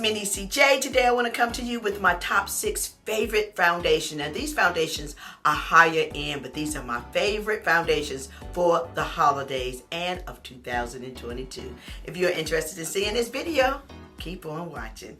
me, NeeCJae. Today I want to come to you with my top 6 favorite foundations. Now these foundations are higher end, but these are my favorite foundations for the holidays and of 2022. If you're interested in seeing this video, keep on watching.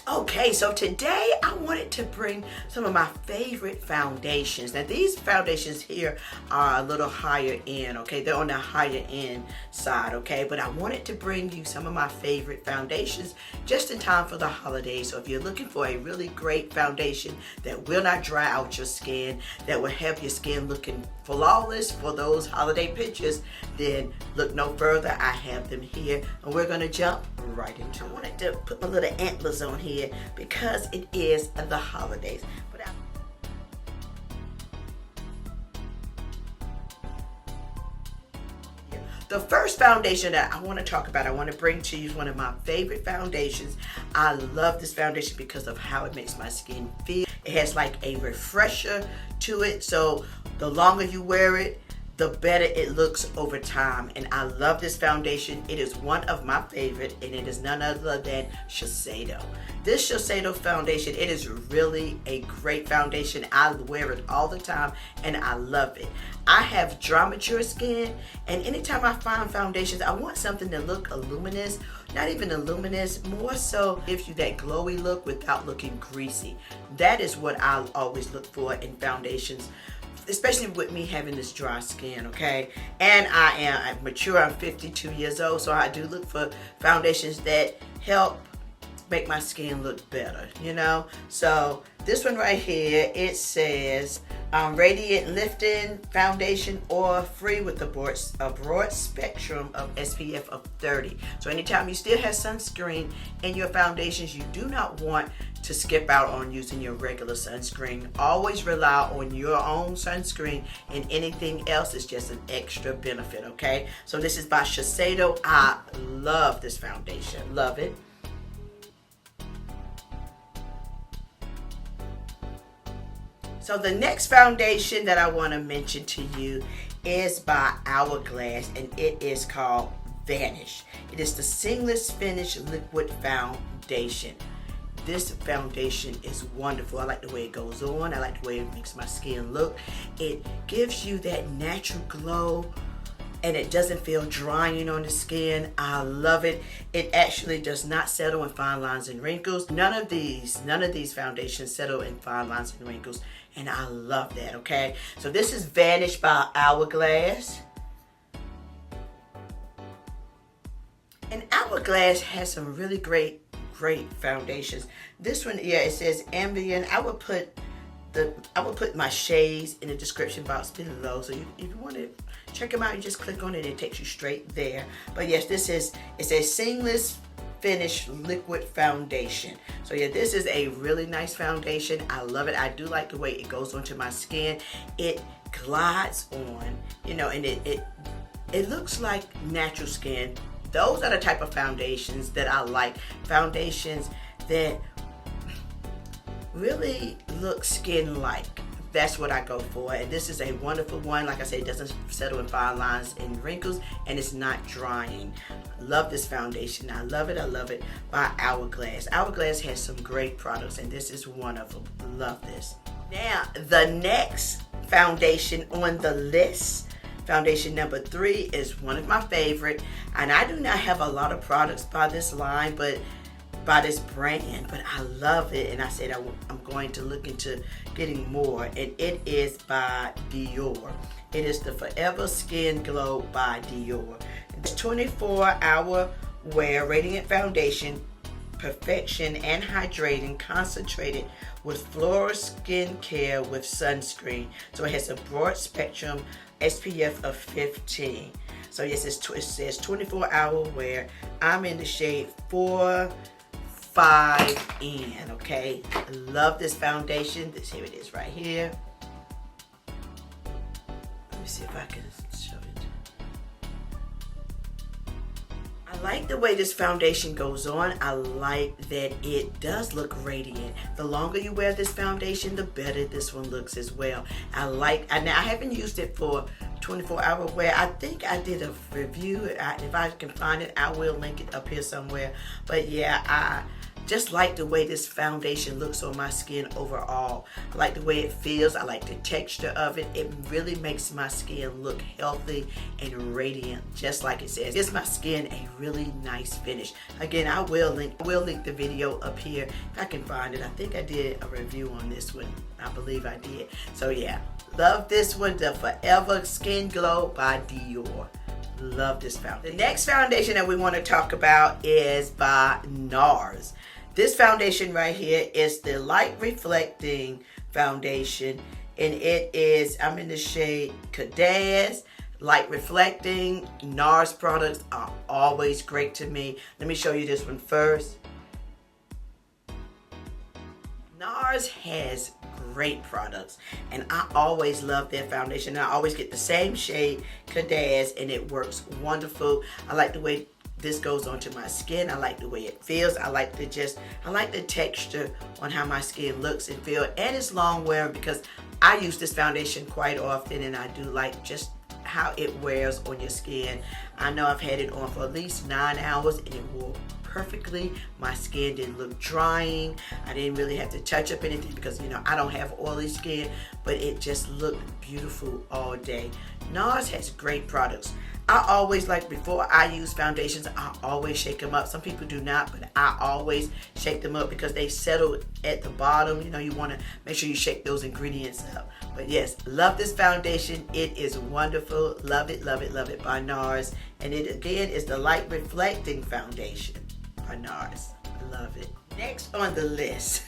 Okay, so today I wanted to bring some of my favorite foundations. Now these foundations here are a little higher end, okay? They're on the higher end side, okay? But I wanted to bring you some of my favorite foundations just in time for the holidays. So if you're looking for a really great foundation that will not dry out your skin, that will have your skin looking flawless for those holiday pictures, then look no further. I have them here and we're gonna jump right into it. I wanted to put my little antlers on here because it is the holidays. The first foundation that I want to talk about, I want to bring to you, is one of my favorite foundations. I love this foundation because of how it makes my skin feel. It has like a refresher to it, so the longer you wear it, the better it looks over time. And I love this foundation. It is one of my favorite, and it is none other than Shiseido. This Shiseido foundation, it is really a great foundation. I wear it all the time and I love it. I have dry mature skin, and anytime I find foundations, I want something to look luminous. Not even luminous, more so gives you that glowy look without looking greasy. That is what I always look for in foundations, especially with me having this dry skin, okay? And I'm mature, I'm 52 years old, so I do look for foundations that help make my skin look better, you know? So this one right here, it says Radiant Lifting Foundation Oil Free with a broad spectrum of SPF of 30. So anytime you still have sunscreen in your foundations, you do not want to skip out on using your regular sunscreen. Always rely on your own sunscreen, and anything else is just an extra benefit, okay? So this is by Shiseido. I love this foundation, love it. So the next foundation that I want to mention to you is by Hourglass, and it is called Vanish. It is the Seamless Finish Liquid Foundation. This foundation is wonderful. I like the way it goes on. I like the way it makes my skin look. It gives you that natural glow, and it doesn't feel drying on the skin. I love it. It actually does not settle in fine lines and wrinkles. None of these foundations settle in fine lines and wrinkles, and I love that, okay? So this is Vanish by Hourglass. And Hourglass has some really great foundations. This one, yeah, it says Ambient. I would put my shades in the description box below, so if you want to check them out, you just click on it and it takes you straight there. But yes, it's a Seamless Finish Liquid Foundation. So yeah, this is a really nice foundation. I love it. I do like the way it goes onto my skin. It glides on, you know, and it looks like natural skin. Those are the type of foundations that I like. Foundations that really look skin-like. That's what I go for. And this is a wonderful one. Like I said, it doesn't settle in fine lines and wrinkles, and it's not drying. Love this foundation. I love it by Hourglass. Hourglass has some great products, and this is one of them. Love this. Now, the next foundation on the list, foundation number 3, is one of my favorite, and I do not have a lot of products by this line, but by this brand, but I love it, and I said I'm going to look into getting more, and it is by Dior. It is the Forever Skin Glow by Dior. It's 24-hour wear radiant foundation, perfection and hydrating, concentrated with floral skin care with sunscreen. So it has a broad spectrum SPF of 15. So yes, it says 24-hour wear. I'm in the shade 4-5N, okay? Love this foundation. Here it is right here. Let me see if I can show it. I like the way this foundation goes on. I like that it does look radiant. The longer you wear this foundation, the better this one looks as well. Now I haven't used it for 24-hour wear. I think I did a review. If I can find it, I will link it up here somewhere. But yeah, just like the way this foundation looks on my skin overall. I like the way it feels. I like the texture of it. It really makes my skin look healthy and radiant, just like it says. It gives my skin a really nice finish. Again, I will link the video up here if I can find it. I think I did a review on this one. I believe I did. So yeah, love this one, the Forever Skin Glow by Dior. Love this foundation. The next foundation that we want to talk about is by Nars. This foundation right here is the Light Reflecting Foundation, and it is, I'm in the shade Hourglass. Light Reflecting. Nars products are always great to me. Let me show you this one first. Nars has great products, and I always love their foundation. I always get the same shade, Hourglass, and it works wonderful. I like the way this goes onto my skin. I like the way it feels. I like the texture on how my skin looks and feels, and it's long wearing because I use this foundation quite often, and I do like just how it wears on your skin. I know I've had it on for at least 9 hours, and it wore perfectly. My skin didn't look drying. I didn't really have to touch up anything because, you know, I don't have oily skin, but it just looked beautiful all day. Nars has great products. I always, like, before I use foundations, I always shake them up. Some people do not, but I always shake them up because they settle at the bottom. You know, you want to make sure you shake those ingredients up. But yes, love this foundation. It is wonderful. Love it, love it, love it by Nars. And it again is the Light Reflecting Foundation by Nars. Love it. Next on the list,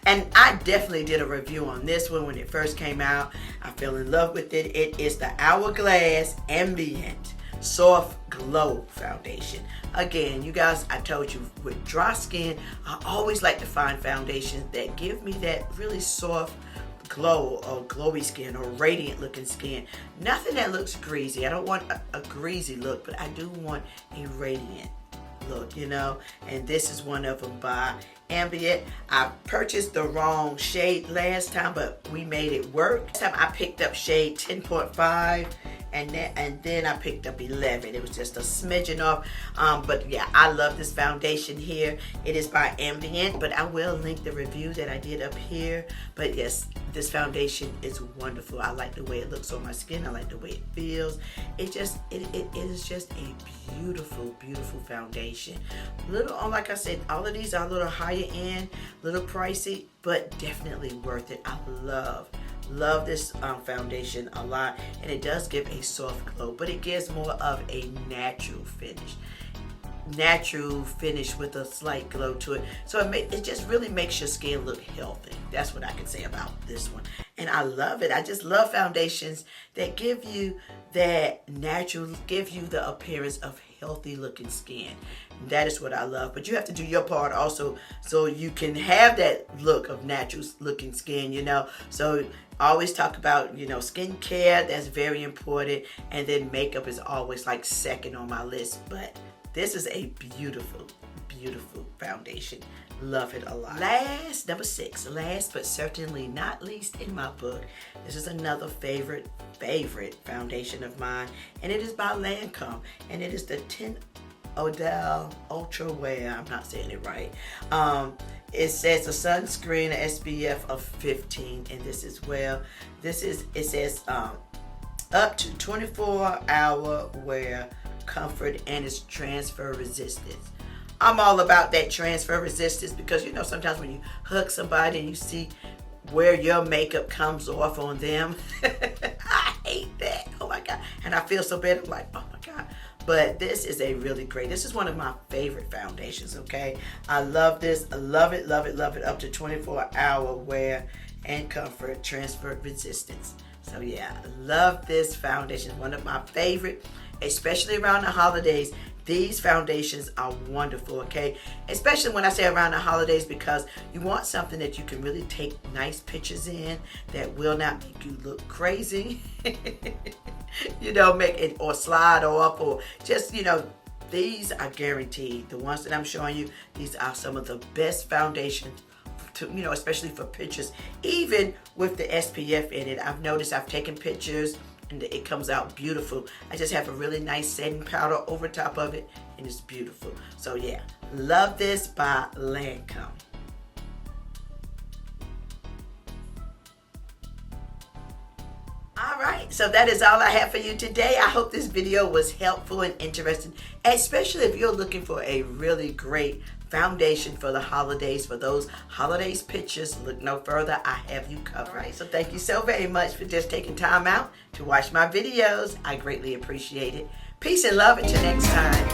and I definitely did a review on this one when it first came out. I fell in love with it. It is the Hourglass Ambient Soft Glow Foundation. Again, you guys, I told you, with dry skin, I always like to find foundations that give me that really soft glow or glowy skin or radiant looking skin. Nothing that looks greasy. I don't want a greasy look, but I do want a radiant look, you know, and this is one of them by Ambient. I purchased the wrong shade last time, but we made it work. This time I picked up shade 10.5 and then I picked up 11. It was just a smidgen off, but yeah, I love this foundation here. It is by Ambient, but I will link the review that I did up here. But yes, this foundation is wonderful. I like the way it looks on my skin. I like the way it feels. It is just a beautiful, beautiful foundation. Little, like I said, all of these are a little higher end, little pricey, but definitely worth it. I love this foundation a lot, and it does give a soft glow, but it gives more of a natural finish with a slight glow to it. So it just really makes your skin look healthy. That's what I can say about this one, and I love it. I just love foundations that give you that natural, give you the appearance of healthy looking skin. That is what I love, but you have to do your part also so you can have that look of natural looking skin, you know. So I always talk about, you know, skincare, that's very important, and then makeup is always like second on my list. But this is a beautiful, beautiful foundation. Love it a lot. Number 6, last but certainly not least in my book, this is another favorite foundation of mine, and it is by Lancome, and it is the Teint Ultra Wear. I'm not saying it right. It says a sunscreen, SPF of 15, and this as well. It says up to 24-hour wear comfort, and it's transfer resistant. I'm all about that transfer resistance because, you know, sometimes when you hug somebody and you see where your makeup comes off on them, I hate that. Oh my God. And I feel so bad. I'm like, oh my God. But this is this is one of my favorite foundations, okay? I love this. I love it, love it, love it. Up to 24-hour wear and comfort, transfer resistance. So yeah, love this foundation. One of my favorite, especially around the holidays. These foundations are wonderful, okay? Especially when I say around the holidays, because you want something that you can really take nice pictures in that will not make you look crazy. You know, make it or slide off, or just, you know, these are guaranteed. The ones that I'm showing you, these are some of the best foundations to, you know, especially for pictures, even with the SPF in it. I've noticed I've taken pictures and it comes out beautiful. I just have a really nice setting powder over top of it, and it's beautiful. So yeah, love this by Lancome. Alright, so that is all I have for you today. I hope this video was helpful and interesting, especially if you're looking for a really great foundation for the holidays. For those holidays pictures, look no further. I have you covered. Alright, so thank you so very much for just taking time out to watch my videos. I greatly appreciate it. Peace and love until next time.